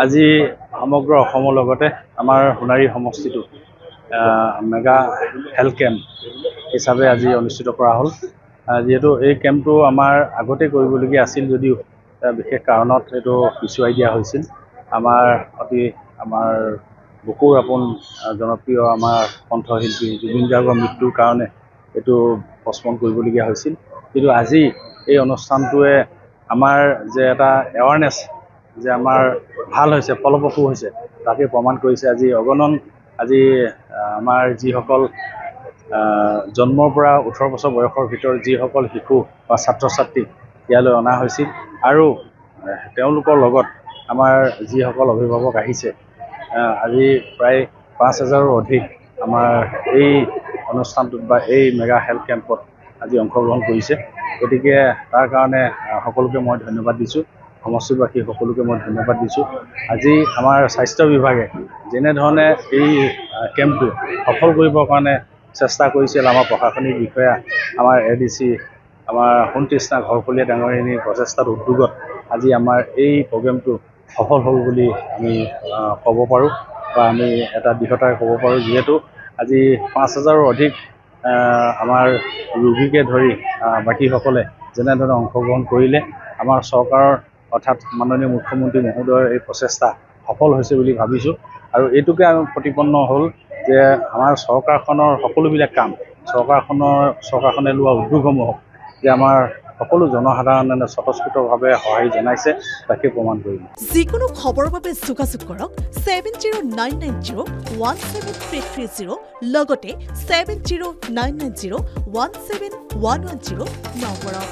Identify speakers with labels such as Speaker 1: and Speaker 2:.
Speaker 1: আজি সমগ্ৰ অসমৰ লগতে আমাৰ সোণাৰী সমষ্টিটো মেগা হেল্থ কেম্প হিচাপে আজি অনুষ্ঠিত কৰা হ'ল। যেহেতু এই কেম্পটো আমাৰ আগতে কৰিবলগীয়া আছিল যদিও বিশেষ কাৰণত এইটো পিছুৱাই দিয়া হৈছিল। আমাৰ বুকুৰ আপোন জনপ্ৰিয় আমাৰ কণ্ঠশিল্পী জুবিন গাৰ্গৰ মৃত্যুৰ কাৰণে এইটো পষ্টপন কৰিবলগীয়া হৈছিল। কিন্তু আজি এই অনুষ্ঠানটোৱে আমাৰ যে এটা এৱাৰনেছ যে আমাৰ ভাল হৈছে, ফলপ্ৰসূ হৈছে, তাকে প্ৰমাণ কৰিছে। আজি আমাৰ যিসকল জন্মৰ পৰা 18 বছৰ বয়সৰ ভিতৰত যিসকল শিশু বা ছাত্ৰ ছাত্ৰী ইয়ালৈ অনা হৈছিল আৰু তেওঁলোকৰ লগত আমাৰ যিসকল অভিভাৱক আহিছে, আজি প্ৰায় 5,000ৰো অধিক আমাৰ এই অনুষ্ঠানটোত বা এই মেগা হেল্থ কেম্পত আজি অংশগ্ৰহণ কৰিছে। গতিকে তাৰ কাৰণে সকলোকে মই ধন্যবাদ দিছোঁ, সমষ্টিবাসী সকলোকে মই ধন্যবাদ দিছোঁ। আজি আমাৰ স্বাস্থ্য বিভাগে যেনেধৰণে এই কেম্পটো সফল কৰিবৰ কাৰণে চেষ্টা কৰিছিল, আমাৰ প্ৰশাসনিক বিষয়া, আমাৰ ADC, আমাৰ সোণতৃষ্ণা ঘৰপলীয়া ডাঙৰীয়ানীৰ প্ৰচেষ্টাত উদ্যোগত আজি আমাৰ এই প্ৰগ্ৰেমটো সফল হ'ল বুলি আমি ক'ব পাৰোঁ বা আমি এটা দৃঢ়তাৰে ক'ব পাৰোঁ। যিহেতু আজি 5,000ৰো অধিক আমাৰ ৰোগীকে ধৰি বাকীসকলে যেনেধৰণে অংশগ্ৰহণ কৰিলে, আমাৰ চৰকাৰৰ অৰ্থাৎ মাননীয় মুখ্যমন্ত্ৰী মহোদয়ৰ এই প্ৰচেষ্টা সফল হৈছে বুলি ভাবিছোঁ। আৰু এইটোকে আমি প্ৰতিপন্ন হ'ল যে আমাৰ চৰকাৰখনৰ সকলোবিলাক কাম, চৰকাৰখনে লোৱা উদ্যোগসমূহক যে আমাৰ সকলো জনসাধাৰণে স্বতঃস্ফূৰ্তভাৱে সঁহাৰি জনাইছে, তাকে প্ৰমাণ কৰিম।
Speaker 2: যিকোনো খবৰৰ বাবে যোগাযোগ কৰক 7099017330 লগতে 7099017110 নম্বৰত।